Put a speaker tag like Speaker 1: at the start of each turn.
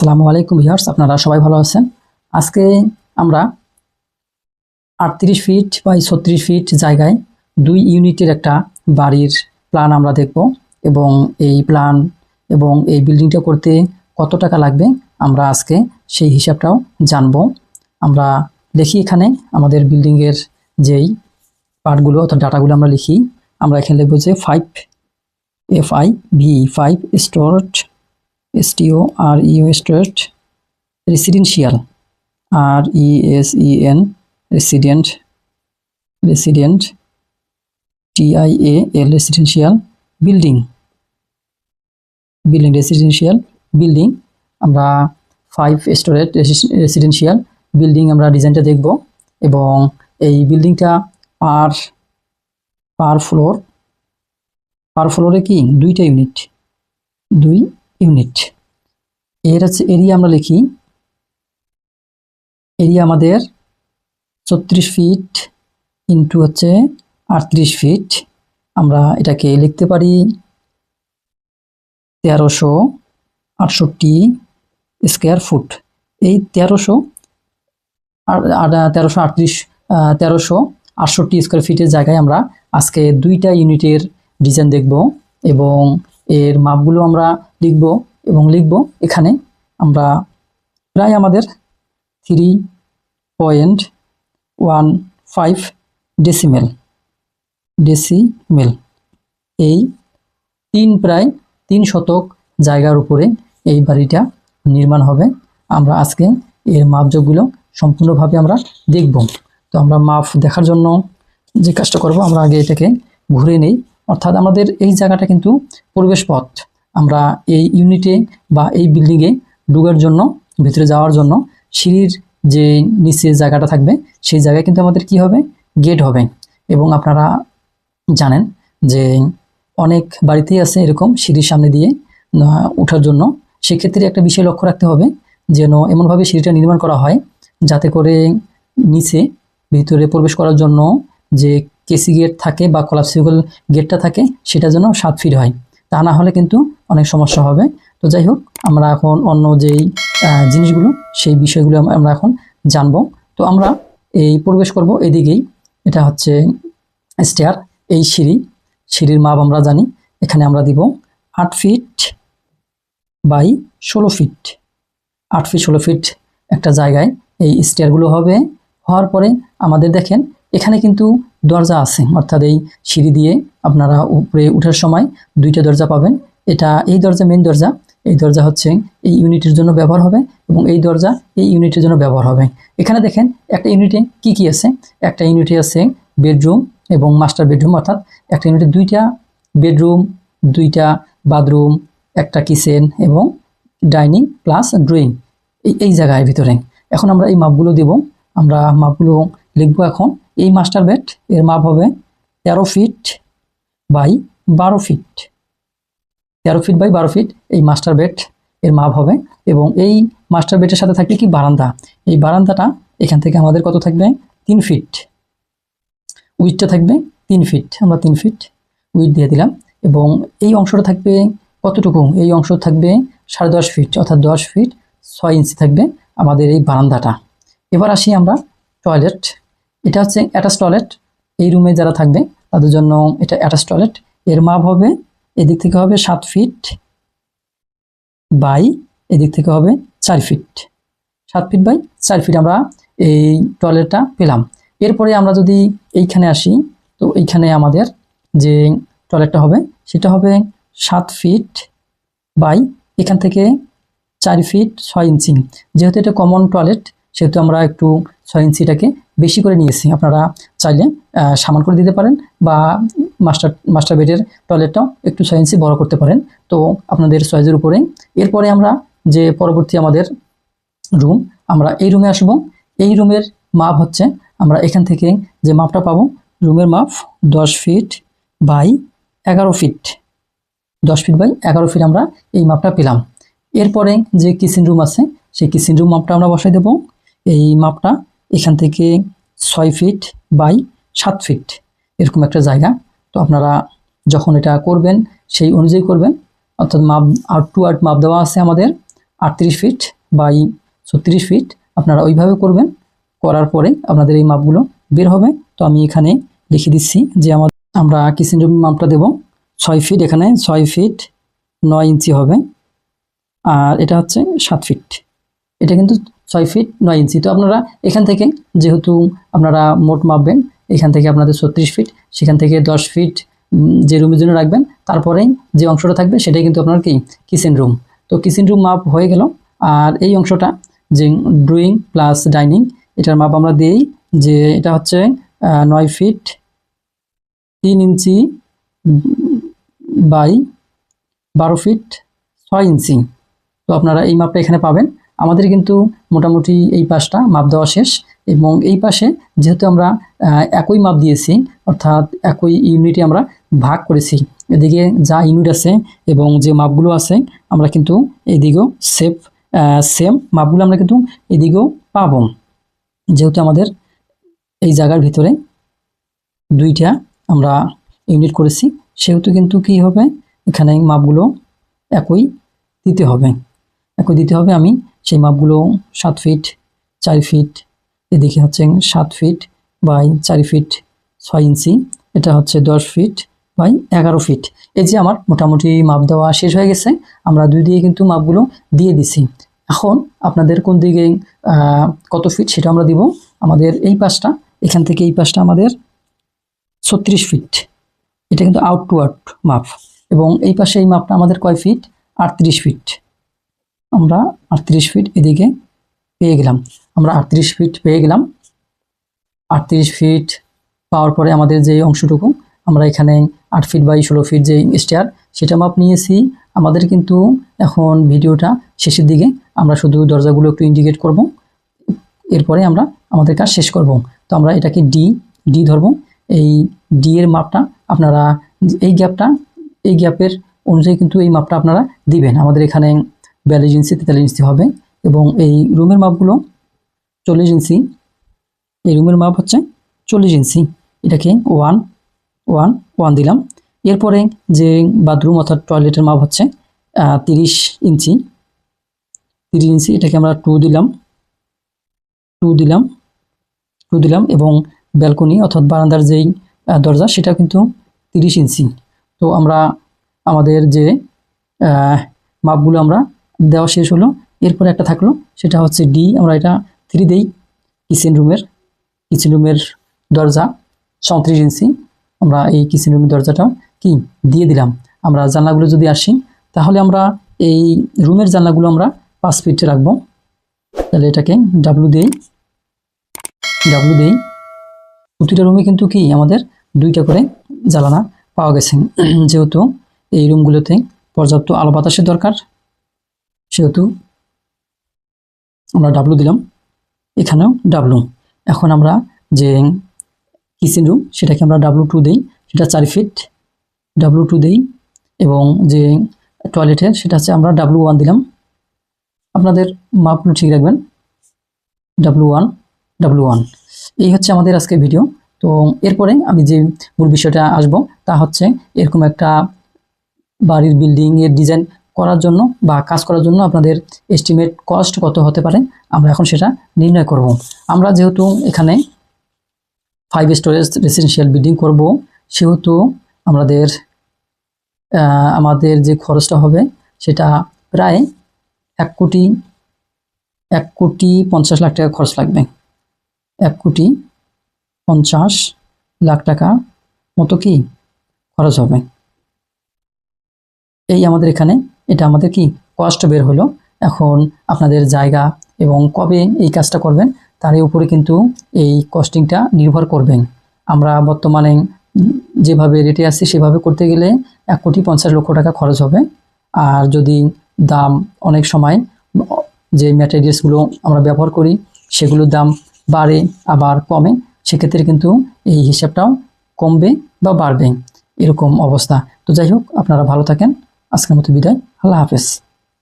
Speaker 1: আসসালামু আলাইকুম ভিউয়ার্স, আপনারা সবাই ভালো আছেন। আজকে আমরা 38 ফিট বাই 36 ফিট জায়গায় 2 ইউনিটের একটা বাড়ির প্ল্যান আমরা দেখব এবং এই প্ল্যান এবং এই বিল্ডিংটা করতে কত টাকা লাগবে আমরা আজকে সেই হিসাবটাও জানব। আমরা লিখি এখানে আমাদের বিল্ডিংয়ের যেই পার্টগুলো অর্থাৎ ডাটাগুলো আমরা লিখি। আমরা এখানে লিখব যে 5 stored stored residential resident residential building residential building আমরা 5 স্টোরেজ রেসিডেন্সিয়াল বিল্ডিং আমরা ডিজাইনটা দেখব এবং এই বিল্ডিংটা পার ফ্লোরে কি 2টা ইউনিট, 2 ইউনিট। এর হচ্ছে এরিয়া আমরা লিখি, এরিয়া আমাদের 36 ফিট ইন্টু হচ্ছে 38 ফিট। আমরা এটাকে লিখতে পারি 1368 স্কোয়ার ফুট। এই 1368 স্কোয়ার ফিটের জায়গায় আমরা আজকে 2টা ইউনিটের ডিজাইন দেখব এবং এর মাপগুলো আমরা লিখব এবং লিখব এখানে আমরা প্রায় আমাদের 3.15 ডেসিমেল এই প্রায় 3 শতক জায়গার উপরে এই বাড়িটা নির্মাণ হবে। আমরা আজকে এর মাপজোখগুলো সম্পূর্ণভাবে আমরা দেখব। তো আমরা মাপ দেখার জন্য যে কাজটা করব, আমরা আগে এটাকে ঘুরে নেই। অর্থাৎ আমাদের এই জায়গাটা কিন্তু প্রবেশ পথ। আমরা এই ইউনিটে বা এই বিল্ডিংয়ে ঢোকার জন্য, ভিতরে যাওয়ার জন্য সিঁড়ির যে নিচে জায়গাটা থাকবে সেই জায়গায় কিন্তু আমাদের কি হবে, গেট হবে। এবং আপনারা জানেন যে অনেক বাড়িতেই আছে এরকম সিঁড়ির সামনে দিয়ে ওঠার জন্য। সেক্ষেত্রে একটা বিষয় লক্ষ্য রাখতে হবে যেন এমনভাবে সিঁড়িটা নির্মাণ করা হয় যাতে করে নিচে ভিতরে প্রবেশ করার জন্য যে কেসি গেট থাকে বা কোলাপসিবল গেটটা থাকে সেটা যেন 7 ফিট হয়, তা না হলে কিন্তু অনেক সমস্যা হবে। তো যাই হোক, আমরা এখন অন্য যেই জিনিসগুলো সেই বিষয়গুলো আমরা এখন জানব। তো আমরা এই প্রবেশ করব এদিকেই, এটা হচ্ছে স্টেয়ার। এই সিঁড়ির মাপ আমরা জানি, এখানে আমরা দিব 8 feet by 16 feet. 8 feet 16 feet একটা জায়গায় এই স্টেয়ারগুলো হবে। হওয়ার পরে আমাদের দেখেন এখানে কিন্তু দরজা আছে, অর্থাৎ এই সিঁড়ি দিয়ে আপনারা উপরে ওঠার সময় 2টা দরজা পাবেন। এই দরজা মেইন দরজা, এই দরজা হচ্ছে এই ইউনিটের জন্য ব্যবহার হবে এবং এই দরজা এই ইউনিটের জন্য ব্যবহার হবে। এখানে দেখেন একটা ইউনিটে কি আছে, একটা ইউনিটে আছে বেডরুম এবং মাস্টার বেডরুম, অর্থাৎ একটা ইউনিটে 2টা বেডরুম, 2টা বাথরুম, একটা কিচেন এবং ডাইনিং প্লাস ড্রয়িং এই জায়গায় ভিতরে। এখন আমরা এই মাপগুলো দেব, আমরা মাপগুলো লিখবো। এখন এই মাস্টার বেড এর মাপ হবে 13 feet by 12 feet. 13 feet by 12 feet এই মাস্টার বেড এর মাপ হবে। এবং এই মাস্টার বেডের সাথে থাকবে কি বারান্দা। এই বারান্দাটা এখান থেকে আমাদের কত থাকবে, 3 ফিট। উইথটা থাকবে 3 ফিট, আমরা 3 ফিট উইথ দিয়ে দিলাম। এবং এই অংশটা থাকবে কতটুকু, এই অংশ থাকবে 10.5 ফিট, অর্থাৎ 10 ফিট 6 ইঞ্চি থাকবে আমাদের এই বারান্দাটা। এবার আসি আমরা টয়লেট। এটা হচ্ছে অ্যাটাচ টয়লেট। এই রুমে যারা থাকবে তাদের জন্য এটা অ্যাটাচ টয়লেট। এর মাপ হবে এদিক থেকে হবে 7 ফিট বাই এদিক থেকে হবে 4 ফিট। 7 ফিট বাই 4 ফিট আমরা এই টয়লেটটা পেলাম। এরপরে আমরা যদি এইখানে আসি, তো এইখানে আমাদের যে টয়লেটটা হবে সেটা হবে 7 ফিট বাই এখান থেকে 4 ফিট 6 ইঞ্চি। যেহেতু এটা কমন টয়লেট সেহেতু আমরা একটু 6 ইঞ্চিটাকে বেশি করে নিয়েছি। আপনারা চাইলে সামান করে দিতে পারেন বা মাস্টার বেডের টয়লেটটাও একটু 6 ইঞ্চি বড় করতে পারেন, তো আপনাদের চয়েসের উপরে। এরপরে আমরা যে পরবর্তী আমাদের রুম, আমরা এই রুমে আসবো। এই রুমের মাপ হচ্ছে আমরা এখান থেকে যে মাপটা পাবো, রুমের মাপ 10 feet by 11 feet. 10 feet by 11 feet আমরা এই মাপটা পেলাম। এরপরে যে কিচেন রুম আছে সেই কিচেন রুম মাপটা আমরা বসাই দেব। এই মাপটা এখান থেকে 6 ফিট বাই 7 ফিট এরকম একটা জায়গা। তো আপনারা যখন এটা করবেন সেই অনুযায়ী করবেন, অর্থাৎ মাপ আউট টু আউট মাপ দেওয়া আছে আমাদের 38 ফিট বাই 36 ফিট, আপনারা ওইভাবে করবেন। করার পরে আপনাদের এই মাপগুলো বের হবে। তো আমি এখানে লিখে দিচ্ছি যে আমরা কিচেন রুম মাপটা দেব 6 ফিট, এখানে 6 ফিট 9 ইঞ্চি হবে, আর এটা হচ্ছে 7 ফিট, এটা কিন্তু 6 ফিট 9 ইঞ্চি। তো আপনারা এখান থেকে যেহেতু আপনারা মোট মাপবেন, এখান থেকে আপনাদের 36 ফিট, সেখান থেকে 10 ফিট যে রুমের জন্য রাখবেন, তারপরে যে অংশটা থাকবে সেটাই কিন্তু আপনার কি কিচেন রুম। তো কিচেন রুম মাপ হয়ে গেল। আর এই অংশটা যে ড্রয়িং প্লাস ডাইনিং, এটার মাপ আমরা দিই যে এটা হচ্ছে 9 ফিট 3 ইঞ্চি বাই 12 ফিট 6 ইঞ্চি। তো আপনারা এই মাপটা এখানে পাবেন। আমাদের কিন্তু মোটামুটি এই পাশটা মাপ দেওয়া শেষ, এবং এই পাশে যেহেতু আমরা একই মাপ দিয়েছি, অর্থাৎ একই ইউনিটে আমরা ভাগ করেছি, এদিকে যা ইউনিট আছে এবং যে মাপগুলো আছে আমরা কিন্তু এদিকেও সেম মাপগুলো আমরা কিন্তু এদিকেও পাবো। যেহেতু আমাদের এই জায়গার ভিতরে দুইটা আমরা ইউনিট করেছি, সেহেতু কিন্তু কি হবে, এখানে মাপগুলো একই দিতে হবে। আমি সেই মাপগুলো 7 ফিট 4 ফিট, এদিকে হচ্ছে 7 ফিট বাই 4 ফিট 6 ইঞ্চি, এটা হচ্ছে 10 ফিট বাই 11 ফিট। এই যে আমার মোটামুটি মাপ দেওয়া শেষ হয়ে গেছে। আমরা দুই দিয়ে কিন্তু মাপগুলো দিয়ে দিছি। এখন আপনাদের কোন দিকে কত ফিট সেটা আমরা দিব। আমাদের এই পাশটা, এখান থেকে এই পাশটা আমাদের 36 ফিট, এটা কিন্তু আউট টু আউট মাপ, এবং এই পাশে এই মাপটা আমাদের কয় ফিট, 38 ফিট। আমরা 38 ফিট এদিকে পেয়ে গেলাম। 38 ফিট পাওয়ার পরে আমাদের যে অংশটুকু আমরা এখানে 8 ফিট বাই 16 ফিট যে স্টেয়ার, সেটা মাপ নিয়েছি। আমাদের কিন্তু এখন ভিডিওটা শেষের দিকে আমরা শুধু দরজাগুলো একটু ইন্ডিকেট করব, এরপরে আমরা আমাদের কাজ শেষ করব। তো আমরা এটাকে ডি ধরব। এই ডি এর মাপটা আপনারা এই গ্যাপের অনুযায়ী কিন্তু এই মাপটা আপনারা দিবেন। আমাদের এখানে 42 ইঞ্চি 43 ইঞ্চি হবে, এবং এই রুমের মাপগুলো 40 ইঞ্চি, এই রুমের মাপ হচ্ছে 40 ইঞ্চি, এটাকে 1 দিলাম। এরপরে যে বাথরুম অর্থাৎ টয়লেটের মাপ হচ্ছে 30 ইঞ্চি, এটাকে আমরা 2 দিলাম, এবং ব্যালকনি অর্থাৎ বারান্দার যেই দরজা সেটা কিন্তু 30 ইঞ্চি। তো আমরা আমাদের যে মাপগুলো আমরা দেওয়া শেষ হলো। এরপরে একটা থাকলো, সেটা হচ্ছে ডি, আমরা এটা 3 দেই। কিচেন রুমের দরজা 34 ইঞ্চি, আমরা এই কিচেন রুমের দরজাটাও কি দিয়ে দিলাম। আমরা জানলাগুলো যদি আসি, তাহলে আমরা এই রুমের জানলাগুলো আমরা 5 ফিটে রাখবো। তাহলে এটাকে ডাব্লু দেই। প্রতিটা রুমে কিন্তু কি আমাদের 2টা করে জ্বালানা পাওয়া গেছে। যেহেতু এই রুমগুলোতে পর্যাপ্ত আলো বাতাসের দরকার, সেহেতু আমরা ডাব্লু দিলাম, এখানেও ডাব্লু। এখন আমরা যে কিচেন রুম সেটাকে আমরা ডাব্লু2 দিই, সেটা 4 ফিট ডাব্লু2 দিই, এবং যে টয়লেটের সেটা হচ্ছে আমরা ডাব্লু1 দিলাম। আপনাদের মাপগুলো ঠিক রাখবেন, ডাব্লু1। এই হচ্ছে আমাদের আজকে ভিডিও। তো এরপরে আমি যে মূল বিষয়টা আসব, তা হচ্ছে এরকম একটা বাড়ির বিল্ডিংয়ের ডিজাইন করার জন্য বা কাজ করার জন্য আপনাদের এস্টিমেট কস্ট কত হতে পারে, আমরা এখন সেটা নির্ণয় করব। আমরা যেহেতু এখানে 5 স্টোরেজ রেসিডেন্সিয়াল বিল্ডিং করব, সেহেতু আমাদের যে খরচটা হবে সেটা প্রায় 1,50,00,000 টাকা খরচ লাগবে। 1,50,00,000 টাকা মতো কি খরচ হবে। এই আমাদের এখানে এটা আমাদের কি কস্ট বের হলো। এখন আপনাদের জায়গা এবং কবে এই কাজটা করবেন তার উপরে কিন্তু এই কস্টিংটা নির্ভর করবেন। আমরা বর্তমানে যেভাবে রেটে আসছি সেভাবে করতে গেলে 1,50,00,000 টাকা খরচ হবে। আর যদি দাম অনেক সময় যে ম্যাটেরিয়ালসগুলো আমরা ব্যবহার করি সেগুলোর দাম বাড়ে আবার কমে, সেক্ষেত্রে কিন্তু এই হিসাবটাও কমবে বা বাড়বে, এরকম অবস্থা। তো যাই হোক, আপনারা ভালো থাকেন। আজকের মতো বিদায়। আল্লাহ হাফেজ।